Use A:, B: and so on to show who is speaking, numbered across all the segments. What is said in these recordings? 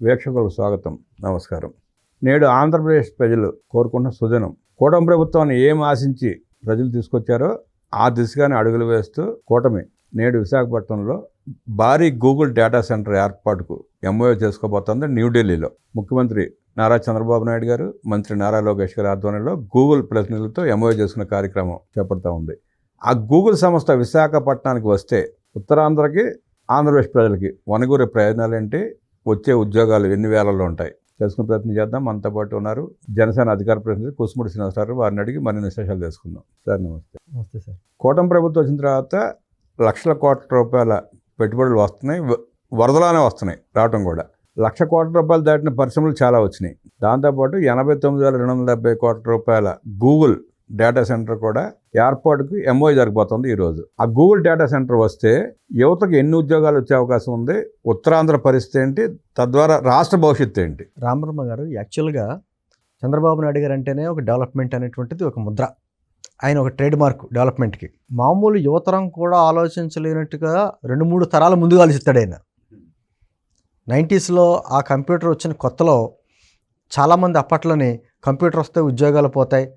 A: వీక్షకులకు స్వాగతం, నమస్కారం. నేడు ఆంధ్రప్రదేశ్ ప్రజలు కోరుకున్న సుదినం. కూటమి ప్రభుత్వాన్ని ఏం ఆశించి ప్రజలు తీసుకొచ్చారో ఆ దిశగానే అడుగులు వేస్తూ కూటమి నేడు విశాఖపట్నంలో భారీ గూగుల్ డేటా సెంటర్ ఏర్పాటుకు ఎంఓయూ చేసుకోబోతోంది. న్యూఢిల్లీలో ముఖ్యమంత్రి నారా చంద్రబాబు నాయుడు గారు, మంత్రి నారా లోకేష్ గారి ఆధ్వర్యంలో గూగుల్ ప్రతినిధులతో ఎంఓయూ చేసుకునే కార్యక్రమం చేపడుతూ ఉంది. ఆ గూగుల్ సంస్థ విశాఖపట్నానికి వస్తే ఉత్తరాంధ్రకి, ఆంధ్రప్రదేశ్ ప్రజలకి వనగూరే ప్రయోజనాలు ఏంటి, వచ్చే ఉద్యోగాలు ఎన్ని వేలలో ఉంటాయి తెలుసుకునే ప్రయత్నం చేద్దాం. మనతో పాటు ఉన్నారు జనసేన అధికార ప్రతినిధి కుసుముడి శ్రీనివాసరావు. వారిని అడిగి మరిన్ని విశేషాలు తెలుసుకుందాం. సార్ నమస్తే.
B: నమస్తే సార్.
A: కూటమి ప్రభుత్వం వచ్చిన తర్వాత లక్షల కోట్ల రూపాయల పెట్టుబడులు వస్తున్నాయి, వరదలానే వస్తున్నాయి. రావటం కూడా 1,00,000 కోట్ల రూపాయలు దాటిన పరిశ్రమలు చాలా వచ్చినాయి. దాంతోపాటు 89,270 కోట్ల రూపాయల గూగుల్ డేటా సెంటర్ కూడా ఏర్పాటుకు ఎంఓయూ జరగబోతోంది ఈరోజు. ఆ గూగుల్ డేటా సెంటర్ వస్తే యువతకు ఎన్ని ఉద్యోగాలు వచ్చే అవకాశం ఉంది, ఉత్తరాంధ్ర పరిస్థితి ఏంటి, తద్వారా రాష్ట్ర భవిష్యత్తు ఏంటి?
B: రామబ్రహ్మ గారు, యాక్చువల్గా చంద్రబాబు నాయుడు గారు అంటేనే ఒక డెవలప్మెంట్ అనేటువంటిది ఒక ముద్ర. ఆయన ఒక ట్రేడ్ మార్క్ డెవలప్మెంట్కి. మామూలు యువతరం కూడా ఆలోచించలేనట్టుగా 2-3 తరాల ముందుగా ఆలోచిస్తాడు ఆయన. 90స్లో ఆ కంప్యూటర్ వచ్చిన కొత్తలో చాలామంది అప్పట్లోనే కంప్యూటర్ వస్తే ఉద్యోగాలు పోతాయి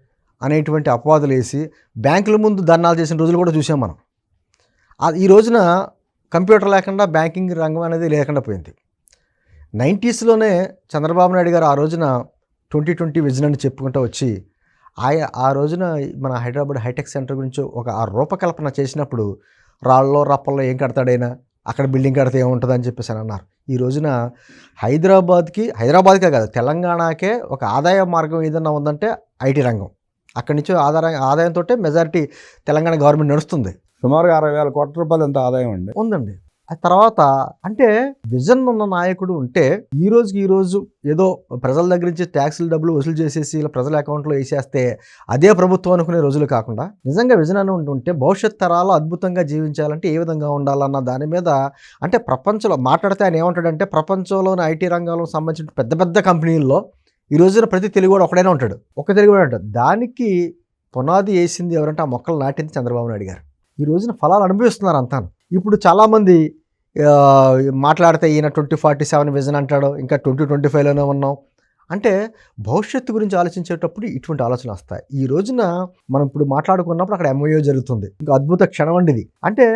B: అనేటువంటి అపవాదులు వేసి బ్యాంకుల ముందు ధర్నాలు చేసిన రోజులు కూడా చూసాం మనం. ఈ రోజున కంప్యూటర్ లేకుండా బ్యాంకింగ్ రంగం అనేది లేకుండా పోయింది. 90స్లోనే చంద్రబాబు నాయుడు గారు ఆ రోజున 2020 విజన్ అని చెప్పుకుంటూ వచ్చి ఆ రోజున మన హైదరాబాద్ హైటెక్ సెంటర్ గురించి ఒక రూపకల్పన చేసినప్పుడు రాళ్ళలో రప్పల్లో ఏం కడతాడైనా, అక్కడ బిల్డింగ్ కడితే ఏముంటుందని చెప్పేసి అని అన్నారు. ఈ రోజున హైదరాబాద్కే కాదు, తెలంగాణకే ఒక ఆదాయ మార్గం ఏదన్నా ఉందంటే ఐటీ రంగం. అక్కడి నుంచి ఆదాయంతో మెజారిటీ తెలంగాణ గవర్నమెంట్ నడుస్తుంది.
A: సుమారుగా 60,000 కోట్ల రూపాయలు ఎంత ఆదాయం
B: ఉందండి. ఆ తర్వాత అంటే విజన్ ఉన్న నాయకుడు ఉంటే ఈ రోజు ఏదో ప్రజల దగ్గర నుంచి ట్యాక్సులు డబ్బులు వసూలు చేసేసి ఇలా ప్రజల అకౌంట్లో వేసేస్తే అదే ప్రభుత్వం అనుకునే రోజులు కాకుండా నిజంగా విజన్ అని ఉంటుంటే భవిష్యత్ తరాలు అద్భుతంగా జీవించాలంటే ఏ విధంగా ఉండాలన్న దాని మీద, అంటే ప్రపంచంలో మాట్లాడితే ఆయన ఏమంటాడంటే ప్రపంచంలోని ఐటీ రంగంలో సంబంధించిన పెద్ద పెద్ద కంపెనీల్లో ఈ రోజున ప్రతి తెలుగువాడు ఒకడైనా ఉంటాడు, ఒక తెలుగువాడు ఉంటాడు. దానికి పునాది వేసింది ఎవరంటే ఆ మొక్కలు నాటింది చంద్రబాబు నాయుడు గారు. ఈ రోజున ఫలాలు అనుభవిస్తున్నారు అంతాను. ఇప్పుడు చాలామంది మాట్లాడితే ఈయన 2047 విజన్ అంటాడు, ఇంకా 2025లోనే ఉన్నాం అంటే భవిష్యత్తు గురించి ఆలోచించేటప్పుడు ఇటువంటి ఆలోచనలు వస్తాయి. ఈ రోజున మనం ఇప్పుడు మాట్లాడుకున్నప్పుడు అక్కడ ఎంఓయూ జరుగుతుంది. ఇంకా అద్భుత క్షణం అండి ఇది. అంటే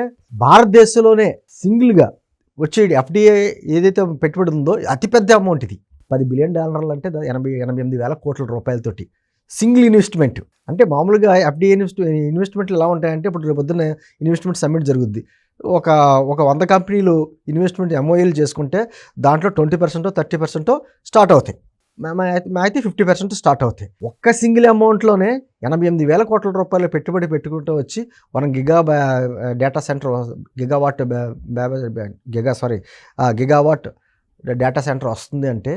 B: భారతదేశంలోనే సింగిల్గా వచ్చే ఎఫ్డిఏ ఏదైతే పెట్టుబడి ఉందో అతిపెద్ద అమౌంట్ ఇది. $10 బిలియన్ అంటే 88,000 కోట్ల రూపాయలతోటి సింగిల్ ఇన్వెస్ట్మెంట్. అంటే మామూలుగా ఎఫ్డిఏ ఇన్వెస్ట్మెంట్లు ఎలా ఉంటాయంటే ఇప్పుడు రేపు పొద్దున్న ఇన్వెస్ట్మెంట్ సమ్మిట్ జరుగుద్ది. ఒక 100 కంపెనీలు ఇన్వెస్ట్మెంట్ ఎంఓఏలు చేసుకుంటే దాంట్లో 20% 30% స్టార్ట్ అవుతాయి. అయితే 50% స్టార్ట్ అవుతాయి. ఒక్క సింగిల్ అమౌంట్లోనే 88,000 కోట్ల రూపాయలు పెట్టుబడి పెట్టుకుంటూ వచ్చి మనం data centre gigawatt data centre వస్తుంది అంటే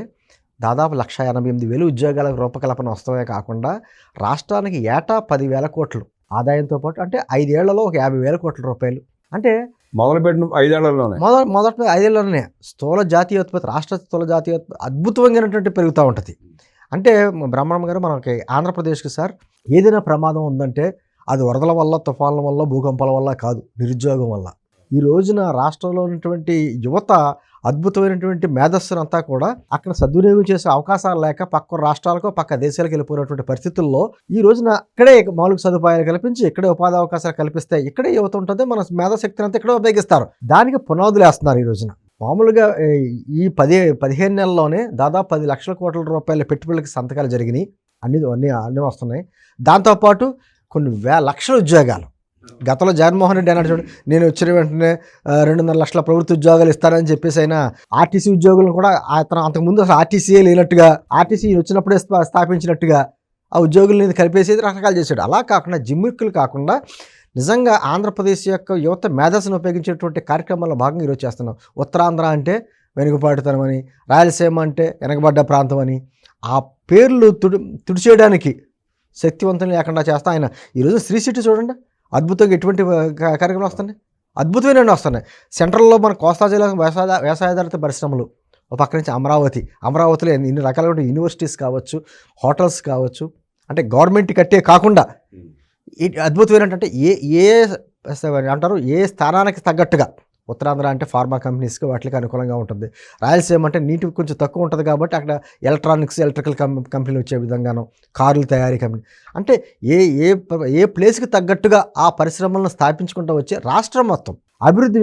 B: దాదాపు 188,000 ఉద్యోగాల రూపకల్పన వస్తామే కాకుండా రాష్ట్రానికి ఏటా 10,000 కోట్లు ఆదాయంతో పాటు, అంటే 5 ఏళ్లలో ఒక 50,000 కోట్ల రూపాయలు. అంటే
A: మొదలుపెట్టిన 5 ఏళ్లలోనే
B: మొదటి 5 ఏళ్లలోనే స్థూల జాతీయోత్పత్తి, రాష్ట్ర స్థూల జాతీయోత్పత్తి అద్భుతమైనటువంటి పెరుగుతూ ఉంటుంది. అంటే బ్రహ్మణం గారు, మనకి ఆంధ్రప్రదేశ్కి సార్ ఏదైనా ప్రమాదం ఉందంటే అది వరదల వల్ల, తుఫాన్ల వల్ల, భూకంపాల వల్ల కాదు, నిరుద్యోగం వల్ల. ఈ రోజున రాష్ట్రంలో ఉన్నటువంటి యువత అద్భుతమైనటువంటి మేధస్సునంతా కూడా అక్కడ సద్వినియోగం చేసే అవకాశాలు లేక పక్క రాష్ట్రాలకు, పక్క దేశాలకు వెళ్ళిపోయినటువంటి పరిస్థితుల్లో ఈ రోజున ఇక్కడే మౌలిక సదుపాయాలు కల్పించి, ఇక్కడే ఉపాధి అవకాశాలు కల్పిస్తే ఇక్కడే యువత ఉంటుంది, మన మేధశక్తిని అంతా ఇక్కడే ఉపయోగిస్తారు. దానికి పునాదులు వేస్తున్నారు ఈ రోజున. మామూలుగా ఈ 15 నెలల్లోనే దాదాపు 10 లక్షల కోట్ల రూపాయల పెట్టుబడులకి సంతకాలు జరిగినాయి. అన్నీ వస్తున్నాయి. దాంతోపాటు కొన్ని లక్షల ఉద్యోగాలు. గతంలో జగన్మోహన్ రెడ్డి అన్నాడు చూడండి, నేను వచ్చిన వెంటనే 2.5 లక్షల ప్రభుత్వ ఉద్యోగాలు ఇస్తానని చెప్పేసి అయినా ఆర్టీసీ ఉద్యోగులను కూడా అంతకుముందు అసలు ఆర్టీసీయే లేనట్టుగా, ఆర్టీసీ వచ్చినప్పుడే స్థాపించినట్టుగా ఆ ఉద్యోగులని కలిపేసేది రకరకాలు చేశాడు. అలా కాకుండా జిమ్మిక్కులు కాకుండా నిజంగా ఆంధ్రప్రదేశ్ యొక్క యువత మేధస్సును ఉపయోగించేటువంటి కార్యక్రమాల్లో భాగంగా ఈరోజు చేస్తున్నాం. ఉత్తరాంధ్ర అంటే వెనుకబాటుతనమని, రాయలసీమ అంటే వెనకబడ్డ ప్రాంతం అని ఆ పేర్లు తుడిచేయడానికి శక్తివంతం లేకుండా చేస్తా ఆయన. ఈరోజు శ్రీ సిటీ చూడండి, అద్భుతంగా ఎటువంటి కార్యక్రమాలు వస్తున్నాయి, అద్భుతమైన వస్తున్నాయి. సెంట్రల్లో మన కోస్తా జిల్లా వ్యవసాయాధారిత పరిశ్రమలు, ఒక పక్క నుంచి అమరావతిలో ఇన్ని రకాల యూనివర్సిటీస్ కావచ్చు, హోటల్స్ కావచ్చు, అంటే గవర్నమెంట్ కట్టే కాకుండా అద్భుతమైన అంటే ఏ స్థానానికి తగ్గట్టుగా ఉత్తరాంధ్ర అంటే ఫార్మా కంపెనీస్కి వాటికి అనుకూలంగా ఉంటుంది. రాయలసీమ అంటే నీటి కొంచెం తక్కువ ఉంటుంది కాబట్టి అక్కడ ఎలక్ట్రానిక్స్, ఎలక్ట్రికల్ కంపెనీలు వచ్చే విధంగాను, కార్ల తయారీ కంపెనీ అంటే ఏ ప్లేస్కి తగ్గట్టుగా ఆ పరిశ్రమలను స్థాపించుకుంటూ వచ్చి రాష్ట్రం మొత్తం అభివృద్ధి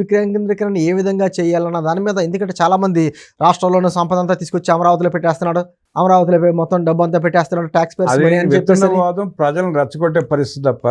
B: వికేంద్రీకరణ ఏ విధంగా చేయాలన్న దాని మీద. ఎందుకంటే చాలామంది రాష్ట్రంలోని సంపద అంతా తీసుకొచ్చి అమరావతిలో పెట్టేస్తున్నాడు, అమరావతిలో మొత్తం డబ్బు అంతా పెట్టేస్తున్నాడు, ట్యాక్స్
A: పేర్స్ ప్రజలను రెచ్చగొట్టే పరిస్థితి తప్ప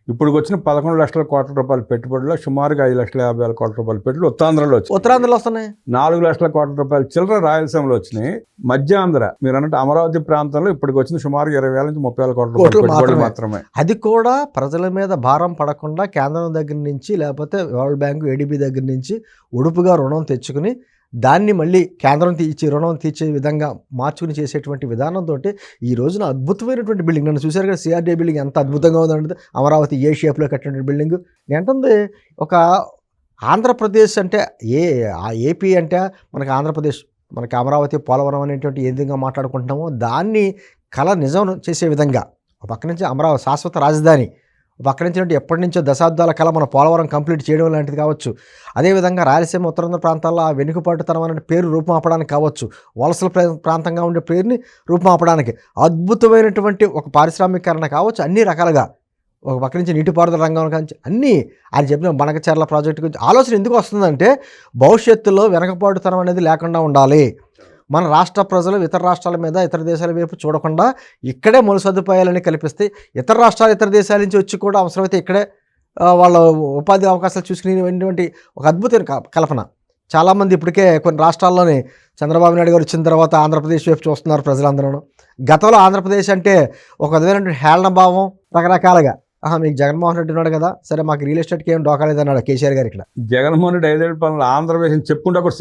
A: ఇప్పుడు వచ్చిన 11 లక్షల కోట్ల రూపాయల పెట్టుబడుల్లో సుమారుగా 5,50,000 కోట్ల రూపాయల పెట్టుబడులు ఉత్తరాంధ్రలో వస్తున్నాయి. 4 లక్షల కోట్ల రూపాయల చిల్లర రాయలసీమలో వచ్చినాయి. మధ్యాంధ్ర మీరు అన్నట్టు అమరావతి ప్రాంతంలో ఇప్పటికి వచ్చిన సుమారు 20,000 నుంచి 30,000 కోట్ల రూపాయల పెట్టుబడులు మాత్రమే.
B: అది కూడా ప్రజల మీద భారం పడకుండా కేంద్రం దగ్గర నుంచి లేకపోతే వరల్డ్ బ్యాంకు, ఏడీబీ దగ్గర నుంచి ఉడుపుగా రుణం తెచ్చుకుని దాన్ని మళ్ళీ కేంద్రం రుణం తీర్చే విధంగా మార్చుకుని చేసేటువంటి విధానంతో ఈ రోజున అద్భుతమైనటువంటి బిల్డింగ్. నన్ను చూశారు కదా, సిఆర్డీ బిల్డింగ్ ఎంత అద్భుతంగా ఉందంటే అమరావతి ఏ షేప్లో కట్టినటువంటి బిల్డింగ్. ఏంటంటే ఒక ఆంధ్రప్రదేశ్ అంటే ఏపీ అంటే మనకి ఆంధ్రప్రదేశ్, మనకి అమరావతి, పోలవరం అనేటువంటి ఏ విధంగా మాట్లాడుకుంటున్నామో దాన్ని కళ నిజం చేసే విధంగా ఒక పక్క నుంచి అమరావతి శాశ్వత రాజధాని, పక్క నుంచి ఎప్పటి నుంచో దశాబ్దాల కళ మన పోలవరం కంప్లీట్ చేయడం లాంటిది కావచ్చు. అదేవిధంగా రాయలసీమ, ఉత్తరాంధ్ర ప్రాంతాల్లో ఆ వెనుకబాటుతనం అనే పేరు రూపుమాపడానికి కావచ్చు, వలసల ప్రాంతంగా ఉండే పేరుని రూపుమాపడానికి అద్భుతమైనటువంటి ఒక పారిశ్రామికీకరణ కావచ్చు. అన్ని రకాలుగా ఒక పక్క నుంచి నీటిపారుదల రంగం నుంచి అన్నీ ఆయన చెప్పిన బనకచెర్ల ప్రాజెక్టు గురించి ఆలోచన ఎందుకు వస్తుందంటే భవిష్యత్తులో వెనకబాటుతనం అనేది లేకుండా ఉండాలి. మన రాష్ట్ర ప్రజలు ఇతర రాష్ట్రాల మీద, ఇతర దేశాల వైపు చూడకుండా ఇక్కడే మూల సదుపాయాలని కల్పిస్తే ఇతర రాష్ట్రాలు, ఇతర దేశాల నుంచి వచ్చి కూడా అవసరమైతే ఇక్కడే వాళ్ళ ఉపాధి అవకాశాలు చూసుకునేటువంటి ఒక అద్భుతమైన కల్పన. చాలామంది ఇప్పటికే కొన్ని రాష్ట్రాల్లోనే చంద్రబాబు నాయుడు గారు వచ్చిన తర్వాత ఆంధ్రప్రదేశ్ వైపు చూస్తున్నారు ప్రజలందరూ. గతంలో ఆంధ్రప్రదేశ్ అంటే ఒక విధమైనటువంటి హేళన భావం రకరకాలుగా, మీకు జగన్మోహన్ రెడ్డి ఉన్నాడు కదా, సరే మాకు రియల్ ఎస్టేట్కి ఏం డోకాలేదు అన్నాడు కేసీఆర్ గారు. ఇక్కడ
A: జగన్మోహన్ రెడ్డి 5 పనులు ఆంధ్రప్రదేశ్ చెప్పుకుంటా కూడా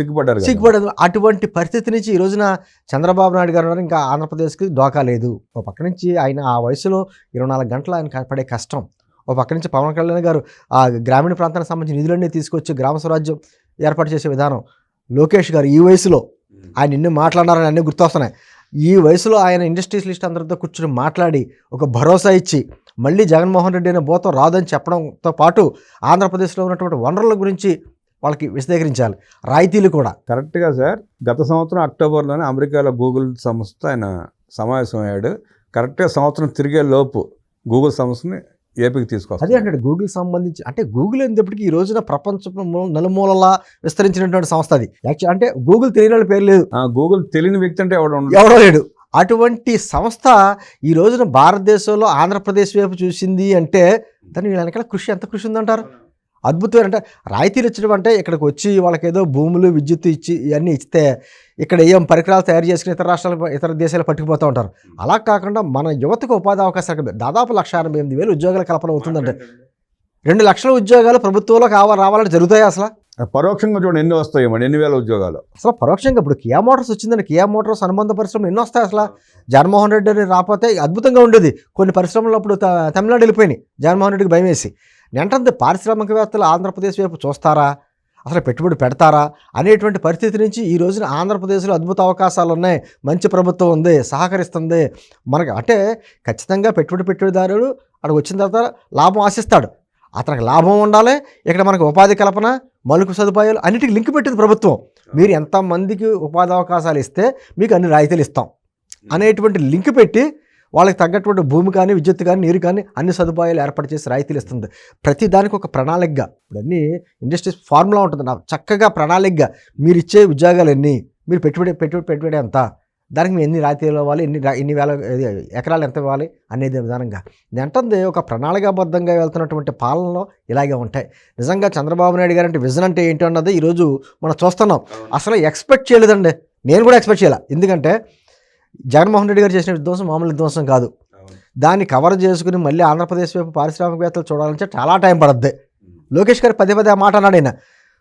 B: సిగ్గుపడదు. అటువంటి పరిస్థితి నుంచి ఈ రోజున చంద్రబాబు నాయుడు గారు ఉన్నారు, ఇంకా ఆంధ్రప్రదేశ్కి డోకా లేదు. ఒక పక్క నుంచి ఆయన ఆ వయసులో 24 గంటలు ఆయన పడే కష్టం, ఒక పక్క నుంచి పవన్ కళ్యాణ్ గారు ఆ గ్రామీణ ప్రాంతానికి సంబంధించిన నిధులన్నీ తీసుకొచ్చి గ్రామ స్వరాజ్యం ఏర్పాటు చేసే విధానం, లోకేష్ గారు ఈ వయసులో ఆయన ఎన్ని మాట్లాడారని అన్నీ గుర్తొస్తున్నాయి. ఈ వయసులో ఆయన ఇండస్ట్రీస్ లిస్ట్ అందరితో కూర్చొని మాట్లాడి ఒక భరోసా ఇచ్చి మళ్ళీ జగన్మోహన్ రెడ్డి అనే భూతం రాదని చెప్పడంతో పాటు ఆంధ్రప్రదేశ్లో ఉన్నటువంటి వనరుల గురించి వాళ్ళకి విశదీకరించాలి, రాయితీలు కూడా.
A: కరెక్ట్గా సార్, గత సంవత్సరం అక్టోబర్లోనే అమెరికాలో గూగుల్ సంస్థ ఆయన సమావేశం అయ్యాడు. కరెక్ట్గా సంవత్సరం తిరిగే లోపు గూగుల్ సంస్థని ఏపీకి తీసుకొస్తారు.
B: అదే అంటే గూగుల్ సంబంధించి అంటే గూగుల్ అనేటప్పటికీ ఈ రోజున ప్రపంచం నలుమూలలా విస్తరించినటువంటి సంస్థ అది. యాక్చువల్ అంటే గూగుల్ తెలియని పేరు లేదు,
A: గూగుల్ తెలియని వ్యక్తి అంటే
B: ఎవడో లేడు. అటువంటి సంస్థ ఈ రోజున భారతదేశంలో ఆంధ్రప్రదేశ్ వైపు చూసింది అంటే దాని వెనకాల ఎంత కృషి ఉందంటారు. అద్భుతమైన అంటే రాయితీలు ఇచ్చడం అంటే ఇక్కడికి వచ్చి వాళ్ళకి ఏదో భూములు, విద్యుత్ ఇచ్చి ఇవన్నీ ఇస్తే ఇక్కడ ఏం పరికరాలు తయారు చేసుకుని ఇతర రాష్ట్రాలు, ఇతర దేశాలు పట్టుకుపోతూ ఉంటారు. అలా కాకుండా మన యువతకు ఉపాధి అవకాశాలు దాదాపు 1,88,000 ఉద్యోగాల కల్పన అవుతుందంటే 2 లక్షల ఉద్యోగాలు ప్రభుత్వంలో రావాలంటే జరుగుతాయి. అసలు
A: పరోక్షంగా చూడండి ఎన్ని వస్తాయేమో, 8,000 ఉద్యోగాలు.
B: అసలు పరోక్షంగా ఇప్పుడు కియా మోటార్స్ వచ్చిందండి, కియా మోటార్స్ అనుబంధ పరిశ్రమలు ఎన్ని వస్తాయి. అసలు జగన్మోహన్ రెడ్డి అని రాకపోతే అద్భుతంగా ఉండేది. కొన్ని పరిశ్రమలు అప్పుడు తమిళనాడు వెళ్ళిపోయినాయి జగన్మోహన్ రెడ్డికి భయం వేసి. వెంటనే పారిశ్రామికవేత్తలు ఆంధ్రప్రదేశ్ వైపు చూస్తారా, అసలు పెట్టుబడి పెడతారా అనేటువంటి పరిస్థితి నుంచి ఈ రోజున ఆంధ్రప్రదేశ్లో అద్భుత అవకాశాలు ఉన్నాయి, మంచి ప్రభుత్వం ఉంది, సహకరిస్తుంది మనకి. అంటే ఖచ్చితంగా పెట్టుబడిదారుడు అక్కడికి వచ్చిన తర్వాత లాభం ఆశిస్తాడు, అతనికి లాభం ఉండాలి. ఇక్కడ మనకు ఉపాధి కల్పన, మౌలిక సదుపాయాలు అన్నిటికీ లింక్ పెట్టింది ప్రభుత్వం. మీరు ఎంతమందికి ఉపాధి అవకాశాలు ఇస్తే మీకు అన్ని రాయితీలు ఇస్తాం అనేటువంటి లింక్ పెట్టి వాళ్ళకి తగ్గటువంటి భూమి కానీ, విద్యుత్ కానీ, నీరు కానీ అన్ని సదుపాయాలు ఏర్పాటు చేసి రాయితీలు ఇస్తుంది. ప్రతి దానికి ఒక ప్రణాళికగా ఇప్పుడు అన్ని ఇండస్ట్రీస్ ఫార్ములా ఉంటుంది, నాకు చక్కగా ప్రణాళికగా మీరు ఇచ్చే ఉద్యోగాలు ఎన్ని, మీరు పెట్టుబడి ఎంత, దానికి మీరు ఎన్ని రాయితీలు ఇవ్వాలి, ఎన్ని వేల ఎకరాలు ఎంత ఇవ్వాలి అనేది విధానంగా అంటే ఒక ప్రణాళికాబద్ధంగా వెళ్తున్నటువంటి పాలనలో ఇలాగే ఉంటాయి. నిజంగా చంద్రబాబు నాయుడు గారు అంటే విజన్ అంటే ఏంటో అన్నది ఈరోజు మనం చూస్తున్నాం. అసలు ఎక్స్పెక్ట్ చేయలేదండి, నేను కూడా ఎక్స్పెక్ట్ చేయాలి. ఎందుకంటే జగన్మోహన్ రెడ్డి గారు చేసిన విధ్వంసం మామూలు విధ్వంసం కాదు. దాన్ని కవర్ చేసుకుని మళ్ళీ ఆంధ్రప్రదేశ్ వైపు పారిశ్రామికవేత్తలు చూడాలంటే చాలా టైం పడుద్ది. లోకేష్ గారు పదే మాట అన్నాడు ఆయన,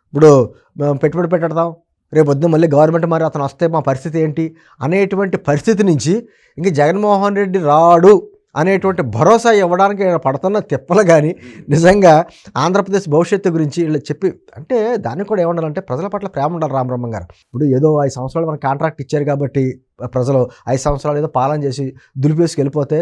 B: ఇప్పుడు మేము పెట్టుబడి పెట్టడతాం, రేపు వద్దు మళ్ళీ గవర్నమెంట్ మరి అతను వస్తే మా పరిస్థితి ఏంటి అనేటువంటి పరిస్థితి నుంచి ఇంక జగన్మోహన్ రెడ్డి రాడు అనేటువంటి భరోసా ఇవ్వడానికి పడుతున్న తిప్పలు కానీ నిజంగా ఆంధ్రప్రదేశ్ భవిష్యత్తు గురించి వీళ్ళు చెప్పి అంటే దానికి కూడా ఏముండాలంటే ప్రజల పట్ల ప్రేమ ఉండాలి. రామబ్రహ్మం గారు ఇప్పుడు ఏదో 5 సంవత్సరాలు మనకు కాంట్రాక్ట్ ఇచ్చారు కాబట్టి ప్రజలు 5 సంవత్సరాలు ఏదో పాలన చేసి దులిపేసుకు వెళ్ళిపోతే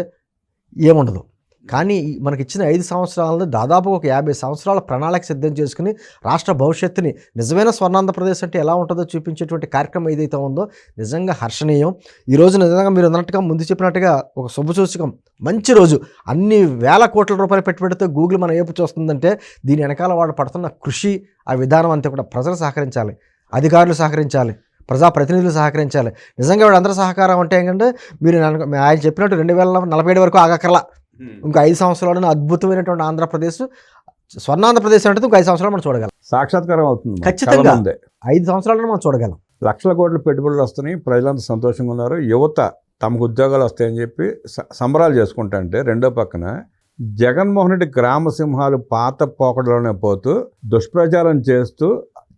B: ఏముండదు. కానీ మనకి ఇచ్చిన 5 సంవత్సరాలలో దాదాపు ఒక 50 సంవత్సరాల ప్రణాళిక సిద్ధం చేసుకుని రాష్ట్ర భవిష్యత్తుని నిజమైన స్వర్ణాంధ్రప్రదేశ్ అంటే ఎలా ఉంటుందో చూపించేటువంటి కార్యక్రమం ఏదైతే ఉందో నిజంగా హర్షణీయం. ఈ రోజు నిజంగా మీరు అన్నట్టుగా ముందు చెప్పినట్టుగా ఒక శుభసూచకం, మంచి రోజు. అన్ని వేల కోట్ల రూపాయలు పెట్టుబడితో గూగుల్ మన ఏపు చూస్తుందంటే దీని వెనకాల వాళ్ళు పడుతున్న కృషి, ఆ విధానం అంతా కూడా ప్రజలు సహకరించాలి, అధికారులు సహకరించాలి, ప్రజాప్రతినిధులు సహకరించాలి. నిజంగా వీళ్ళందరూ సహకారం అంటే ఏంటంటే మీరు ఆయన చెప్పినట్టు 2047 వరకు ఆగక్కర్లా, ఇంకో 5 సంవత్సరాలను అద్భుతమైనటువంటి ఆంధ్రప్రదేశ్, స్వర్ణాంధ్రప్రదేశ్ అంటే ఇంకో 5 సంవత్సరాలు మనం చూడగలం.
A: సాక్షాత్కారం అవుతుంది
B: ఖచ్చితంగా 5 సంవత్సరాలను మనం చూడగలం.
A: లక్షల కోట్ల పెట్టుబడులు వస్తున్నాయి, ప్రజలంతా సంతోషంగా ఉన్నారు, యువత తమకు ఉద్యోగాలు వస్తాయని చెప్పి సంబరాలు చేసుకుంటుంటే రెండో పక్కన జగన్మోహన్ రెడ్డి గ్రామ సింహాలు పాత పోకడలోనే పోతూ దుష్ప్రచారం చేస్తూ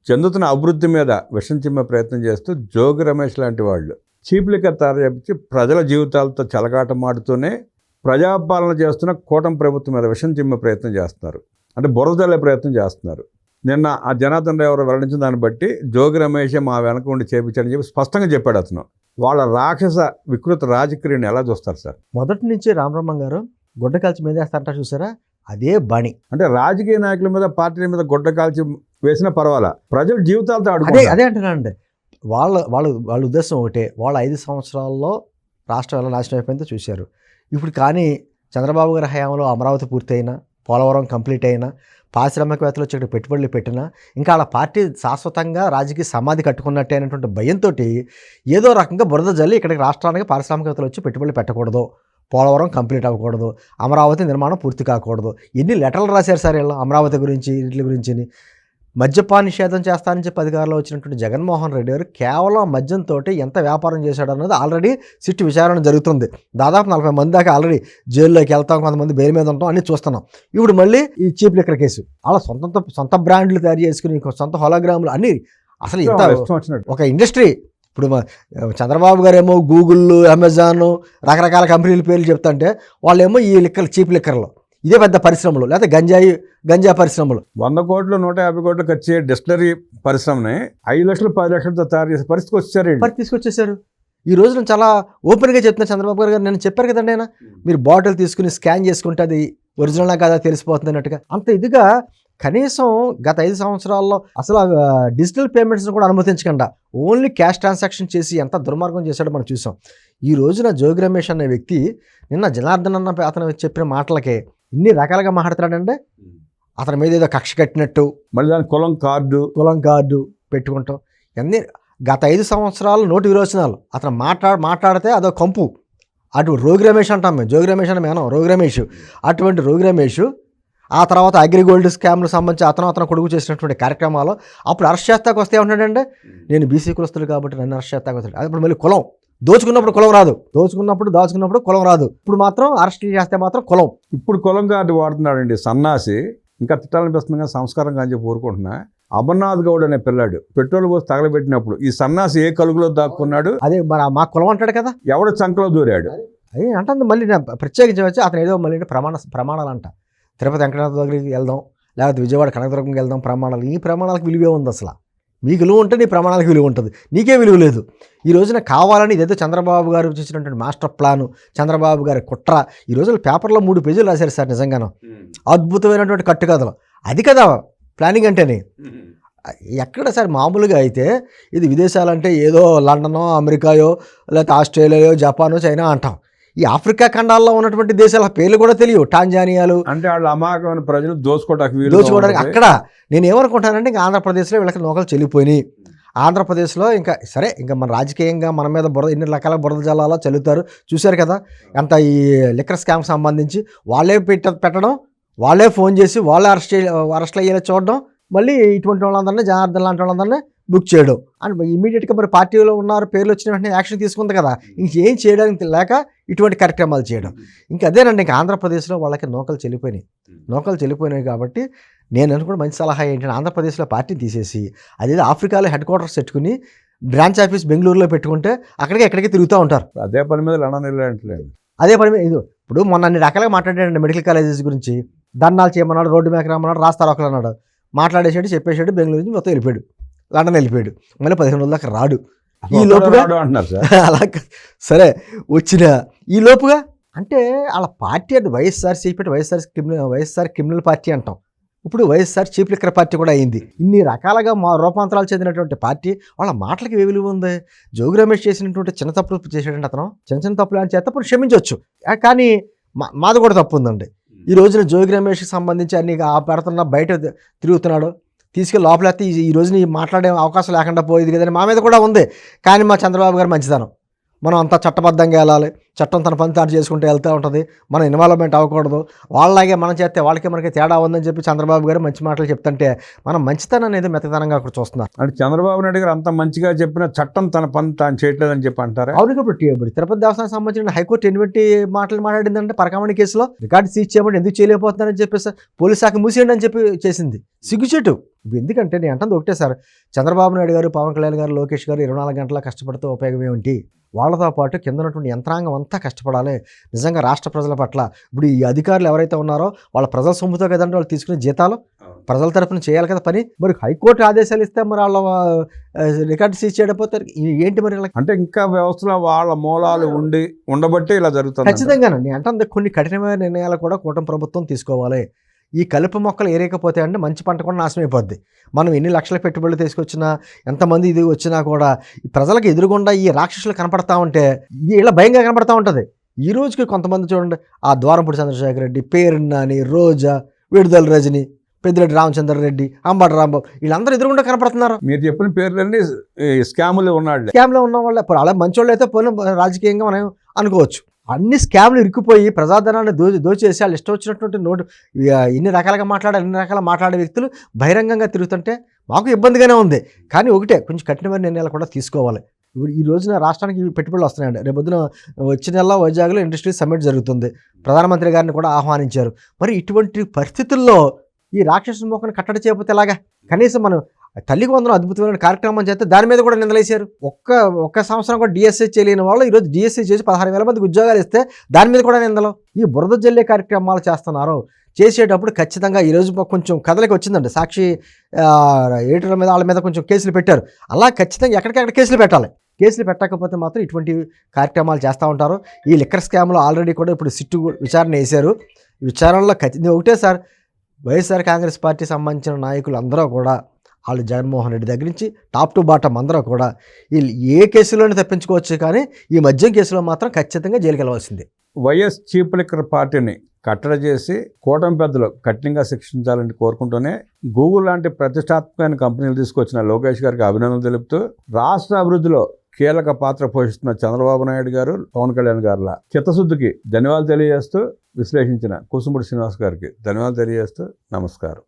A: చెందుతున్న అభివృద్ధి మీద విషం చిమ్మే ప్రయత్నం చేస్తూ జోగి రమేష్ లాంటి వాళ్ళు చీప్ లిక్కర్ తయారు చేపించి ప్రజల జీవితాలతో చెలగాటమాడుతూనే ప్రజాపాలన చేస్తున్న కూటమి ప్రభుత్వం మీద విషం చిమ్మే ప్రయత్నం చేస్తున్నారు, అంటే బురద జల్లే ప్రయత్నం చేస్తున్నారు. నిన్న ఆ జనార్దన్ రావు ఎవరు వెల్లడించిన దాన్ని బట్టి జోగి రమేషే మా వెనక ఉండి చేపించాడని చెప్పి స్పష్టంగా చెప్పాడు అతను. వాళ్ళ రాక్షస వికృత రాజకీయాన్ని ఎలా చూస్తారు సార్?
B: మొదటి నుంచి రామబ్రహ్మం గారు గుడ్డ కాల్చి మీద వేస్తారంట, చూసారా? అదే బణి.
A: అంటే రాజకీయ నాయకుల మీద, పార్టీల మీద గుడ్డ కాల్చి వేసినా పర్వాలా, ప్రజల జీవితాలతో
B: అదే అంటున్నానండి. వాళ్ళ ఉద్దేశం ఒకటే, వాళ్ళ 5 సంవత్సరాల్లో రాష్ట్రం ఎలా నాశనం అయిపోయిందో చూశారు. ఇప్పుడు కానీ చంద్రబాబు గారి హయాంలో అమరావతి పూర్తయినా, పోలవరం కంప్లీట్ అయినా, పారిశ్రామికవేత్తలు వచ్చి ఇక్కడ పెట్టుబడులు పెట్టినా, ఇంకా వాళ్ళ పార్టీ శాశ్వతంగా రాజకీయ సమాధి కట్టుకున్నట్టే అనేటువంటి భయంతో ఏదో రకంగా బురద జల్లి ఇక్కడికి రాష్ట్రానికి పారిశ్రామికవేత్తలు వచ్చి పెట్టుబడులు పెట్టకూడదు, పోలవరం కంప్లీట్ అవ్వకూడదు, అమరావతి నిర్మాణం పూర్తి కాకూడదు. ఎన్ని లెటర్లు రాశారు సార్ వీళ్ళు అమరావతి గురించి, వీటి గురించి. మద్యపాన నిషేధం చేస్తానని చెప్పి అధికారంలో వచ్చినటువంటి జగన్మోహన్ రెడ్డి గారు కేవలం మద్యంతో ఎంత వ్యాపారం చేశాడు అన్నది ఆల్రెడీ సిట్ విచారణ జరుగుతుంది. దాదాపు 40 మంది దాకా ఆల్రెడీ జైల్లోకి వెళ్తాం, కొంతమంది బెయిల్ మీద ఉంటాం, అన్నీ చూస్తున్నాం. ఇప్పుడు మళ్ళీ ఈ చీప్ లిక్కర్ కేసు, అలా సొంత బ్రాండ్లు తయారు చేసుకుని సొంత హోలోగ్రాములు అన్నీ, అసలు ఇంత ఒక ఇండస్ట్రీ. ఇప్పుడు చంద్రబాబు గారు ఏమో గూగుల్, అమెజాన్ రకరకాల కంపెనీల పేర్లు చెప్తుంటే వాళ్ళేమో ఈ చీప్ లిక్కర్లో ఇదే పెద్ద పరిశ్రమలు, లేకపోతే గంజా పరిశ్రమలు
A: 100 కోట్లు 150 కోట్లు ఖర్చు డిస్టిలరీ పరిశ్రమని 5 లక్షలు 10 లక్షలతో తయారు చేసే పరిస్థితికి
B: తీసుకొచ్చేసారు. ఈ రోజున చాలా ఓపెన్గా చెప్తున్నా చంద్రబాబు గారు. నేను చెప్పారు కదండి, ఆయన మీరు బాటిల్ తీసుకుని స్కాన్ చేసుకుంటే అది ఒరిజినల్గా కాదా తెలిసిపోతుంది అన్నట్టుగా. అంత ఇదిగా కనీసం గత 5 సంవత్సరాల్లో అసలు డిజిటల్ పేమెంట్స్ని కూడా అనుమతించకుండా ఓన్లీ క్యాష్ ట్రాన్సాక్షన్ చేసి ఎంత దుర్మార్గం చేశాడో మనం చూసాం. ఈ రోజున జోగి రమేష్ అనే వ్యక్తి నిన్న జనార్దన్ అన్న అతను చెప్పిన మాటలకే ఇన్ని రకాలుగా మాట్లాడుతున్నాడంటే అతని మీద ఏదో కక్ష కట్టినట్టు,
A: మళ్ళీ దాని కులం కార్డు
B: పెట్టుకుంటాం. ఇవన్నీ గత 5 సంవత్సరాలు నోటి విరోచనాలు. అతను మాట్లాడితే అదో కంపు. అటు రోగి రమేష్ అంటాం మేము, జోగి రమేష్ అని మేము రోగి రమేష్. అటువంటి రోగి రమేష్ ఆ తర్వాత అగ్రిగోల్డ్ స్కామ్లకు సంబంధించి అతను కొడుకు చేసినటువంటి కార్యక్రమాలు అప్పుడు అరెస్ట్ చేస్తాకు వస్తే ఏమంటాడంటే, నేను బీసీ కులస్తులు కాబట్టి నన్ను అరెస్ట్ చేస్తాకు వస్తాడు. అప్పుడు మళ్ళీ కులం దోచుకున్నప్పుడు కులం రాదు, దాచుకున్నప్పుడు కులం రాదు. ఇప్పుడు మాత్రం అరెస్ట్ చేస్తే మాత్రం కులం.
A: ఇప్పుడు కులం కార్డు వాడుతున్నాడండి సన్నాసి. ఇంకా తిట్టాలనిపిస్తుంది, సంస్కారంగా అని చెప్పి కోరుకుంటున్నా. అమర్నాథ్ గౌడ్ అనే పిల్లాడు పెట్రోల్ పోసి తగలబెట్టినప్పుడు ఈ సన్నాసి ఏ కలుగులో దాక్కున్నాడు,
B: అదే మరి మా కులం అంటాడు కదా,
A: ఎవడ చంకలో దూరాడు
B: అదే అంటే. మళ్ళీ ప్రత్యేకించి వచ్చి అతను ఏదో మళ్ళీ ప్రమాణాలు అంట, తిరుపతి వెంకటనాథ దగ్గరికి వెళ్దాం, లేకపోతే విజయవాడ కనకదుర్గంకి వెళ్దాం, ప్రమాణాలు. ఈ ప్రమాణాలకు విలువే ఉంది అసలు? మీకు విలువ ఉంటే నీ ప్రమాణాలకు విలువ ఉంటుంది, నీకే విలువ లేదు. ఈ రోజున కావాలని ఇదేదో చంద్రబాబు గారు చూసినటువంటి మాస్టర్ ప్లాను, చంద్రబాబు గారి కుట్ర. ఈ రోజున పేపర్లో 3 పేజీలు రాశారు సార్, నిజంగాను అద్భుతమైనటువంటి కట్టుకథలు. అది కదా ప్లానింగ్ అంటేనే. ఎక్కడ సార్ మామూలుగా అయితే ఇది విదేశాలంటే ఏదో లండనో, అమెరికాయో, లేకపోతే ఆస్ట్రేలియాయో, జపానో, చైనా అంటాం. ఈ ఆఫ్రికా ఖండాల్లో ఉన్నటువంటి దేశాల పేర్లు కూడా తెలియవు. టాంజానియాలు
A: అంటే వాళ్ళు అమాయకమైన ప్రజలు దోచుకోవడానికి.
B: అక్కడ నేను ఏమనుకుంటానంటే, ఇంకా ఆంధ్రప్రదేశ్లో వీళ్ళకి నౌకలు చెల్లిపోయినాయి. ఆంధ్రప్రదేశ్లో ఇంకా సరే, ఇంకా మన రాజకీయంగా మన మీద ఎన్ని రకాల బురద జల్లాలో చల్లుతారు చూశారు కదా. అంత ఈ లిక్కర్ స్కామ్ సంబంధించి వాళ్ళే పెట్టడం, వాళ్ళే ఫోన్ చేసి వాళ్ళే అరెస్ట్లు అయ్యేలా చూడడం, మళ్ళీ ఇటువంటి వాళ్ళందరినీ జనార్దన్ లాంటి వాళ్ళందరినీ బుక్ చేయడం. అండ్ ఇమీడియట్గా మరి పార్టీలో ఉన్నారు, పేర్లు వచ్చిన వెంటనే యాక్షన్ తీసుకుంది కదా. ఇంకేం చేయడానికి లేక ఇటువంటి కార్యక్రమాలు చేయడం. ఇంకా అదేనండి, ఇంకా ఆంధ్రప్రదేశ్లో వాళ్ళకి నౌకలు చెల్లిపోయినాయి కాబట్టి నేను అనుకున్న మంచి సలహా ఏంటంటే, ఆంధ్రప్రదేశ్లో పార్టీ తీసేసి అదేదో ఆఫ్రికాలో హెడ్ క్వార్టర్స్ పెట్టుకుని బ్రాంచ్ ఆఫీస్ బెంగళూరులో పెట్టుకుంటే ఎక్కడికి తిరుగుతూ ఉంటారు.
A: అదే పని మీద
B: ఇప్పుడు మొన్న అన్ని రకాలుగా మాట్లాడాడండి మెడికల్ కాలేజెస్ గురించి. ధర్నాలు చేయమన్నాడు, రోడ్డు మేక రమ్మన్నాడు, రాస్తారోకలు అన్నాడు, మాట్లాడేసాడు, చెప్పేశాడు, బెంగళూరు నుంచి మొత్తం వెళ్ళిపోయాడు, లండన్ వెళ్ళిపోయాడు. మళ్ళీ 15 రోజుల దాకా రాడు. ఈ లోపుగా అలా సరే వచ్చిన ఈ లోపుగా అంటే వాళ్ళ పార్టీ అది వైఎస్ఆర్ క్రిమినల్ పార్టీ అంటాం. ఇప్పుడు వైఎస్ఆర్ చీప్ లిక్కర్ పార్టీ కూడా అయింది. ఇన్ని రకాలుగా రూపాంతరాలు చెందినటువంటి పార్టీ వాళ్ళ మాటలకి ఏ విలువ ఉంది? జోగి రమేష్ చేసినటువంటి చిన్న తప్పులు చేసాడంటే అతను చిన్న తప్పులు అని చేతప్పుడు క్షమించవచ్చు. కానీ మాది కూడా తప్పు ఉందండి. ఈ రోజున జోగి రమేష్కి సంబంధించి అన్ని పెడుతున్నా బయట తిరుగుతున్నాడు, తీసుకెళ్ళి లోపలేస్తే ఈ రోజున మాట్లాడే అవకాశం లేకుండా పోయేది కదని మా మీద కూడా ఉంది. కానీ మా చంద్రబాబు గారు మంచిదనం, మనం అంతా చట్టబద్ధంగా వెళ్ళాలి, చట్టం తన పని తాను చేసుకుంటూ వెళ్తూ ఉంటుంది, మన ఇన్వాల్వ్మెంట్ అవ్వకూడదు, వాళ్ళలాగే మనం చేస్తే మనకి తేడా ఉందని చెప్పి చంద్రబాబు గారు మంచి మాటలు చెప్తుంటే మనం మంచితనం అనేది మెత్తదనంగా అక్కడ చూస్తున్నారు.
A: అంటే చంద్రబాబు నాయుడు గారు అంత మంచిగా చెప్పిన చట్టం తన పని తాను చేయట్లేదని చెప్పి అంటారా?
B: అవును. ఇప్పుడు తిరుపతి దేవస్థానానికి సంబంధించిన హైకోర్టు ఎటువంటి మాటలు మాట్లాడిందంటే పరకామణి కేసులో రికార్డు సీజ్ చేయమని ఎందుకు చేయలేకపోతున్నారని చెప్పేసి పోలీస్ శాఖ మూసేయండి అని చెప్పి చేసింది. సిగ్గుచేటు. ఎందుకంటే నేను అంటుంది ఒకటే సార్, చంద్రబాబు నాయుడు గారు, పవన్ కళ్యాణ్ గారు, లోకేష్ గారు 24 గంటల కష్టపడితే ఉపయోగం ఏమిటి? వాళ్ళతో పాటు కింద ఉన్నటువంటి యంత్రాంగం అంతా కష్టపడాలి నిజంగా రాష్ట్ర ప్రజల పట్ల. ఇప్పుడు ఈ అధికారులు ఎవరైతే ఉన్నారో వాళ్ళ ప్రజల సొమ్ముతో కదండి వాళ్ళు తీసుకునే జీతాలు, ప్రజల తరఫున చేయాలి కదా పని. మరి హైకోర్టు ఆదేశాలు ఇస్తే మరి వాళ్ళ రికార్డు సీజ్ చేయకపోతే ఏంటి మరి?
A: అంటే ఇంకా వ్యవస్థలో వాళ్ళ మూలాలు ఉండబట్టే ఇలా జరుగుతుంది.
B: ఖచ్చితంగానండి. అంటే కొన్ని కఠినమైన నిర్ణయాలు కూడా కూటమి ప్రభుత్వం తీసుకోవాలి. ఈ కలుపు మొక్కలు ఏరేకపోతే అంటే మంచి పంట కూడా నాశనం అయిపోద్ది. మనం ఎన్ని లక్షల పెట్టుబడులు తీసుకొచ్చినా, ఎంతమంది ఇది వచ్చినా కూడా ఈ ప్రజలకు ఎదురుగుండా ఈ రాక్షసులు కనపడతా ఉంటే ఇది ఇలా భయంగా కనపడతా ఉంటుంది. ఈ రోజుకి కొంతమంది చూడండి, ఆ ద్వారంపూడి చంద్రశేఖర్ రెడ్డి, పేరున్నాని, రోజా, విడుదల రజని, పెద్దిరెడ్డి రామచంద్రారెడ్డి, అంబటి రాంబాబు వీళ్ళందరూ ఎదురుగుండా కనపడుతున్నారు.
A: మీరు చెప్పిన పేర్లన్నీ స్కాములు ఉన్నాడు.
B: స్కామ్లో ఉన్న వాళ్ళే అలా మంచోళ్ళు అయితే పోయిన రాజకీయంగా మనం అనుకోవచ్చు. అన్ని స్కామ్లు ఇరుక్కుపోయి ప్రజాధనాన్ని దోచేసి వాళ్ళు ఇష్టం వచ్చినటువంటి ఇన్ని రకాలుగా మాట్లాడే వ్యక్తులు బహిరంగంగా తిరుగుతుంటే మాకు ఇబ్బందిగానే ఉంది. కానీ ఒకటే, కొంచెం కఠినమైన నిర్ణయాలు కూడా తీసుకోవాలి. ఇప్పుడు ఈ రోజున రాష్ట్రానికి పెట్టుబడులు వస్తున్నాయండి. రేపొద్దున వచ్చే నెల వైజాగ్లో ఇండస్ట్రీ సమ్మిట్ జరుగుతుంది. ప్రధానమంత్రి గారిని కూడా ఆహ్వానించారు. మరి ఇటువంటి పరిస్థితుల్లో ఈ రాక్షస మోకను కట్టడి చేయకపోతే ఎలాగా? కనీసం మనం తల్లికి వందనం అద్భుతమైన కార్యక్రమం చేస్తే దాని మీద కూడా నిందలేశారు. ఒక్క సంవత్సరం కూడా డిఎస్సీ చేయలేని వాళ్ళు ఈరోజు డిఎస్సీ చేసి 16,000 మందికి ఉద్యోగాలు ఇస్తే దాని మీద కూడా నిందలు. ఈ బురద జల్లే కార్యక్రమాలు చేస్తున్నారు. చేసేటప్పుడు ఖచ్చితంగా ఈరోజు కొంచెం కథలకి వచ్చిందండి. సాక్షి ఎడిటర్ల మీద వాళ్ళ మీద కొంచెం కేసులు పెట్టారు. అలా ఖచ్చితంగా ఎక్కడికక్కడ కేసులు పెట్టాలి. కేసులు పెట్టకపోతే మాత్రం ఇటువంటి కార్యక్రమాలు చేస్తూ ఉంటారు. ఈ లిక్కర్ స్కామ్లో ఆల్రెడీ కూడా ఇప్పుడు సిట్టు విచారణ వేశారు. ఈ విచారణలో ఖచ్చితంగా ఒకటే సార్, వైఎస్ఆర్ కాంగ్రెస్ పార్టీ సంబంధించిన నాయకులు అందరూ కూడా వాళ్ళు జగన్మోహన్ రెడ్డి దగ్గర నుంచి టాప్ టు బాటం అందరూ కూడా వీళ్ళు ఏ కేసులోనే తప్పించుకోవచ్చు, కానీ ఈ మద్యం కేసులో మాత్రం ఖచ్చితంగా జైలుకి వెళ్ళవలసిందే.
A: వైఎస్ చీప్ లిక్కర్ పార్టీని కట్టడి చేసి కూటమి పెద్దలు కఠినంగా శిక్షించాలని కోరుకుంటూనే గూగుల్ లాంటి ప్రతిష్టాత్మకమైన కంపెనీలు తీసుకొచ్చిన లోకేష్ గారికి అభినందనలు తెలుపుతూ రాష్ట్ర అభివృద్ధిలో కీలక పాత్ర పోషిస్తున్న చంద్రబాబు నాయుడు గారు, పవన్ కళ్యాణ్ గారుల చిత్తశుద్ధికి ధన్యవాదాలు తెలియజేస్తూ విశ్లేషించిన కుసుముడి శ్రీనివాస్ గారికి ధన్యవాదాలు తెలియజేస్తూ నమస్కారం.